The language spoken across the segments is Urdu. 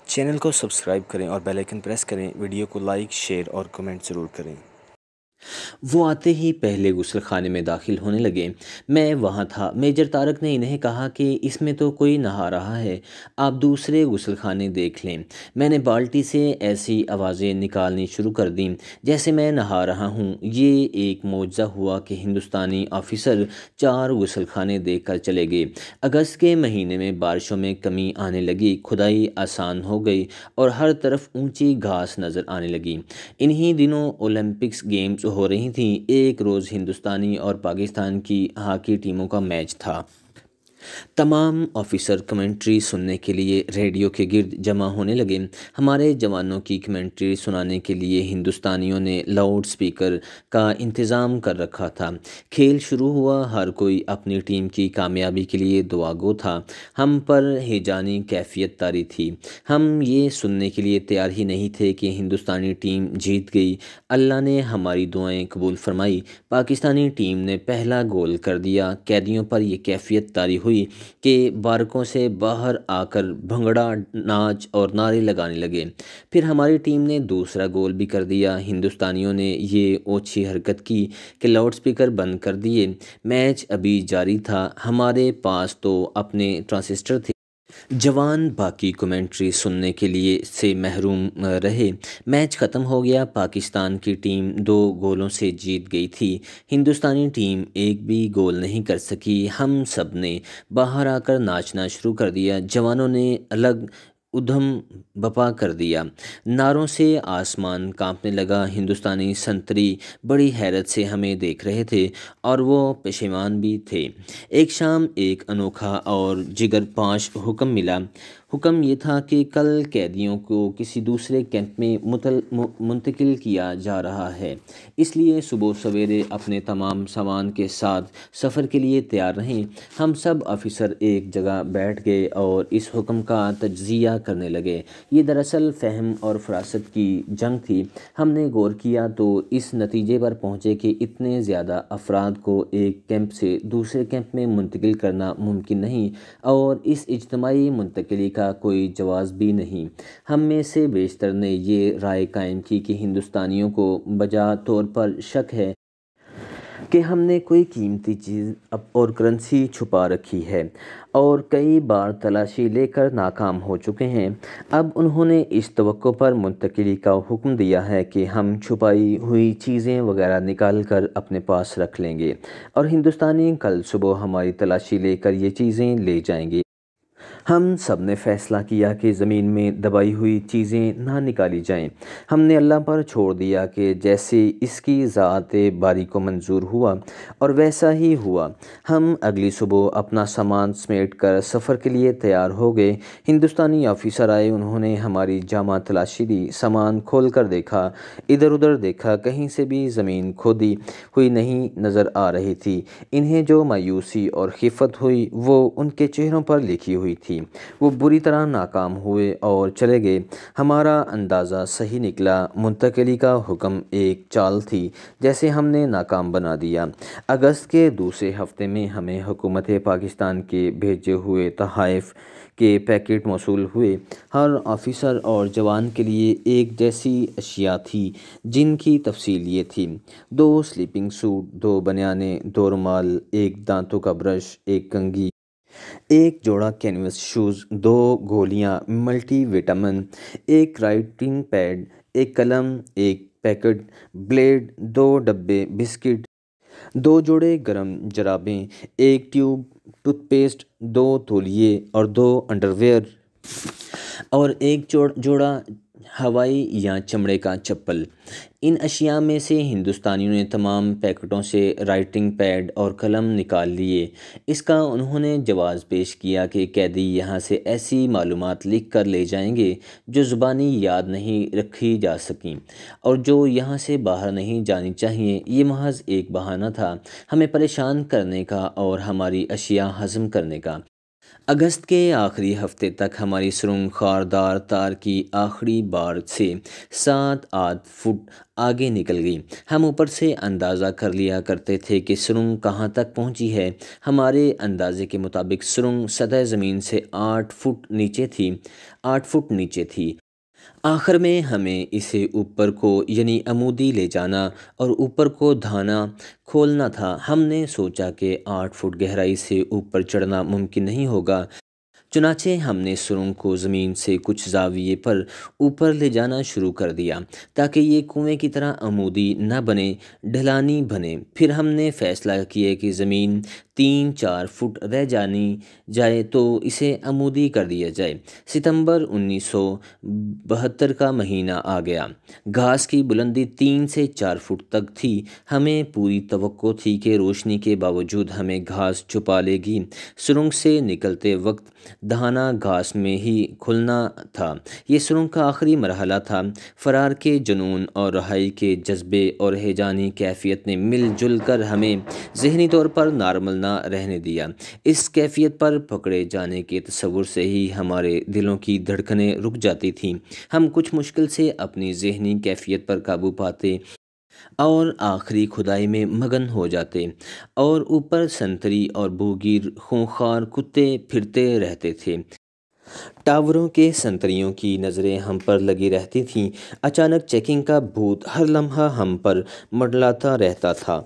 چینل کو سبسکرائب کریں اور بیل آئکن پریس کریں۔ ویڈیو کو لائک، شیئر اور کمنٹ ضرور کریں۔ وہ آتے ہی پہلے غسل خانے میں داخل ہونے لگے۔ میں وہاں تھا۔ میجر طارق نے انہیں کہا کہ اس میں تو کوئی نہا رہا ہے، آپ دوسرے غسل خانے دیکھ لیں۔ میں نے بالٹی سے ایسی آوازیں نکالنی شروع کر دیں جیسے میں نہا رہا ہوں۔ یہ ایک معجزہ ہوا کہ ہندوستانی آفیسر 4 غسل خانے دیکھ کر چلے گئے۔ اگست کے مہینے میں بارشوں میں کمی آنے لگی، کھدائی آسان ہو گئی اور ہر طرف اونچی گھاس نظر آنے لگی۔ انہی دنوں اولمپکس گیمز ہو رہی تھیں۔ ایک روز ہندوستانی اور پاکستان کی ہاکی ٹیموں کا میچ تھا۔ تمام آفیسر کمنٹری سننے کے لیے ریڈیو کے گرد جمع ہونے لگے۔ ہمارے جوانوں کی کمنٹری سنانے کے لیے ہندوستانیوں نے لاؤڈ سپیکر کا انتظام کر رکھا تھا۔ کھیل شروع ہوا، ہر کوئی اپنی ٹیم کی کامیابی کے لیے دعا گو تھا۔ ہم پر ہیجانی کیفیت طاری تھی۔ ہم یہ سننے کے لیے تیار ہی نہیں تھے کہ ہندوستانی ٹیم جیت گئی۔ اللہ نے ہماری دعائیں قبول فرمائی۔ پاکستانی ٹیم نے پہلا گول کر دیا۔ قیدیوں پر یہ کیفیت طاری ہوئی کہ بارکوں سے باہر آ کر بھنگڑا، ناچ اور نعرے لگانے لگے۔ پھر ہماری ٹیم نے دوسرا گول بھی کر دیا۔ ہندوستانیوں نے یہ اوچھی حرکت کی کہ لاؤڈ سپیکر بند کر دیے۔ میچ ابھی جاری تھا، ہمارے پاس تو اپنے ٹرانزسٹر تھے۔ جوان باقی کمنٹری سننے کے لیے سے محروم رہے۔ میچ ختم ہو گیا۔ پاکستان کی ٹیم 2 گولوں سے جیت گئی تھی۔ ہندوستانی ٹیم ایک بھی گول نہیں کر سکی۔ ہم سب نے باہر آ کر ناچنا شروع کر دیا۔ جوانوں نے الگ ادھم بپا کر دیا۔ نعروں سے آسمان کانپنے لگا۔ ہندوستانی سنتری بڑی حیرت سے ہمیں دیکھ رہے تھے اور وہ پشیمان بھی تھے۔ ایک شام ایک انوکھا اور جگر پاش حکم ملا۔ حکم یہ تھا کہ کل قیدیوں کو کسی دوسرے کیمپ میں منتقل کیا جا رہا ہے، اس لیے صبح سویرے اپنے تمام سامان کے ساتھ سفر کے لیے تیار رہیں۔ ہم سب آفیسر ایک جگہ بیٹھ گئے اور اس حکم کا تجزیہ کرنے لگے۔ یہ دراصل فہم اور فراست کی جنگ تھی۔ ہم نے غور کیا تو اس نتیجے پر پہنچے کہ اتنے زیادہ افراد کو ایک کیمپ سے دوسرے کیمپ میں منتقل کرنا ممکن نہیں اور اس اجتماعی منتقلی کا کوئی جواز بھی نہیں۔ ہم میں سے بیشتر نے یہ رائے قائم کی کہ ہندوستانیوں کو بجا طور پر شک ہے کہ ہم نے کوئی قیمتی چیز اور کرنسی چھپا رکھی ہے اور کئی بار تلاشی لے کر ناکام ہو چکے ہیں۔ اب انہوں نے اس توقع پر منتقلی کا حکم دیا ہے کہ ہم چھپائی ہوئی چیزیں وغیرہ نکال کر اپنے پاس رکھ لیں گے اور ہندوستانی کل صبح ہماری تلاشی لے کر یہ چیزیں لے جائیں گے۔ ہم سب نے فیصلہ کیا کہ زمین میں دبائی ہوئی چیزیں نہ نکالی جائیں۔ ہم نے اللہ پر چھوڑ دیا کہ جیسے اس کی ذات باری کو منظور ہوا اور ویسا ہی ہوا۔ ہم اگلی صبح اپنا سامان سمیٹ کر سفر کے لیے تیار ہو گئے۔ ہندوستانی آفیسر آئے، انہوں نے ہماری جامع تلاشی لی، سامان کھول کر دیکھا، ادھر ادھر دیکھا، کہیں سے بھی زمین کھودی ہوئی نہیں نظر آ رہی تھی۔ انہیں جو مایوسی اور خفت ہوئی وہ ان کے چہروں پر لکھی ہوئی تھی۔ وہ بری طرح ناکام ہوئے اور چلے گئے۔ ہمارا اندازہ صحیح نکلا۔ منتقلی کا حکم ایک چال تھی جسے ہم نے ناکام بنا دیا۔ اگست کے دوسرے ہفتے میں ہمیں حکومت پاکستان کے بھیجے ہوئے تحائف کے پیکٹ موصول ہوئے۔ ہر آفیسر اور جوان کے لیے ایک جیسی اشیاء تھی جن کی تفصیل یہ تھی: 2 سلیپنگ سوٹ، 2 بنیانیں، 2 رومال، 1 دانتوں کا برش، 1 کنگھی، 1 جوڑا کینوس شوز، 2 گولیاں ملٹی وٹامن، 1 رائٹنگ پیڈ، 1 قلم، 1 پیکٹ بلیڈ، 2 ڈبے بسکٹ، 2 جوڑے گرم جرابیں، 1 ٹیوب ٹوتھ پیسٹ، 2 تولیے اور 2 انڈرویئر اور 1 جوڑا ہوائی یا چمڑے کا چپل۔ ان اشیاء میں سے ہندوستانیوں نے تمام پیکٹوں سے رائٹنگ پیڈ اور قلم نکال لیے۔ اس کا انہوں نے جواز پیش کیا کہ قیدی یہاں سے ایسی معلومات لکھ کر لے جائیں گے جو زبانی یاد نہیں رکھی جا سکیں اور جو یہاں سے باہر نہیں جانی چاہیے۔ یہ محض ایک بہانہ تھا ہمیں پریشان کرنے کا اور ہماری اشیاء ہضم کرنے کا۔ اگست کے آخری ہفتے تک ہماری سرنگ خاردار تار کی آخری بار سے 7-8 فٹ آگے نکل گئی۔ ہم اوپر سے اندازہ کر لیا کرتے تھے کہ سرنگ کہاں تک پہنچی ہے۔ ہمارے اندازے کے مطابق سرنگ سطح زمین سے 8 فٹ نیچے تھی۔ آخر میں ہمیں اسے اوپر کو یعنی عمودی لے جانا اور اوپر کو دھانا کھولنا تھا۔ ہم نے سوچا کہ 8 فٹ گہرائی سے اوپر چڑھنا ممکن نہیں ہوگا، چنانچہ ہم نے سرنگ کو زمین سے کچھ زاویے پر اوپر لے جانا شروع کر دیا تاکہ یہ کنویں کی طرح عمودی نہ بنے، ڈھلانی بنے۔ پھر ہم نے فیصلہ کیا کہ زمین 3-4 فٹ رہ جائے تو اسے عمودی کر دیا جائے۔ ستمبر 1972 کا مہینہ آ گیا۔ گھاس کی بلندی 3 سے 4 فٹ تک تھی۔ ہمیں پوری توقع تھی کہ روشنی کے باوجود ہمیں گھاس چھپا لے گی۔ سرنگ سے نکلتے وقت دہانہ گھاس میں ہی کھلنا تھا۔ یہ سرنگ کا آخری مرحلہ تھا۔ فرار کے جنون اور رہائی کے جذبے اور ہیجانی کیفیت نے مل جل کر ہمیں ذہنی طور پر نارمل نہ رہنے دیا۔ اس کیفیت پر پکڑے جانے کے تصور سے ہی ہمارے دلوں کی دھڑکنیں رک جاتی تھیں۔ ہم کچھ مشکل سے اپنی ذہنی کیفیت پر قابو پاتے اور آخری کھدائی میں مگن ہو جاتے، اور اوپر سنتری اور بوگیر خونخوار کتے پھرتے رہتے تھے۔ ٹاوروں کے سنتریوں کی نظریں ہم پر لگی رہتی تھیں۔ اچانک چیکنگ کا بھوت ہر لمحہ ہم پر منڈلاتا رہتا تھا۔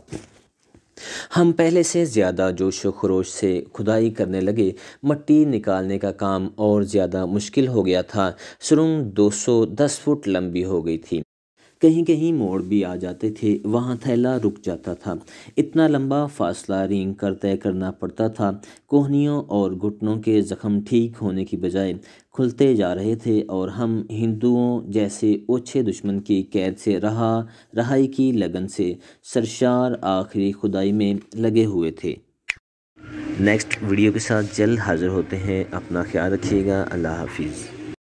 ہم پہلے سے زیادہ جوش و خروش سے کھدائی کرنے لگے۔ مٹی نکالنے کا کام اور زیادہ مشکل ہو گیا تھا۔ سرنگ 210 فٹ لمبی ہو گئی تھی۔ کہیں کہیں موڑ بھی آ جاتے تھے، وہاں تھیلا رک جاتا تھا۔ اتنا لمبا فاصلہ رینگ کر طے کرنا پڑتا تھا۔ کوہنیوں اور گھٹنوں کے زخم ٹھیک ہونے کی بجائے کھلتے جا رہے تھے اور ہم ہندوؤں جیسے اوچھے دشمن کی قید سے رہائی کی لگن سے سرشار آخری کھدائی میں لگے ہوئے تھے۔ نیکسٹ ویڈیو کے ساتھ جلد حاضر ہوتے ہیں۔ اپنا خیال رکھیے گا۔ اللہ حافظ۔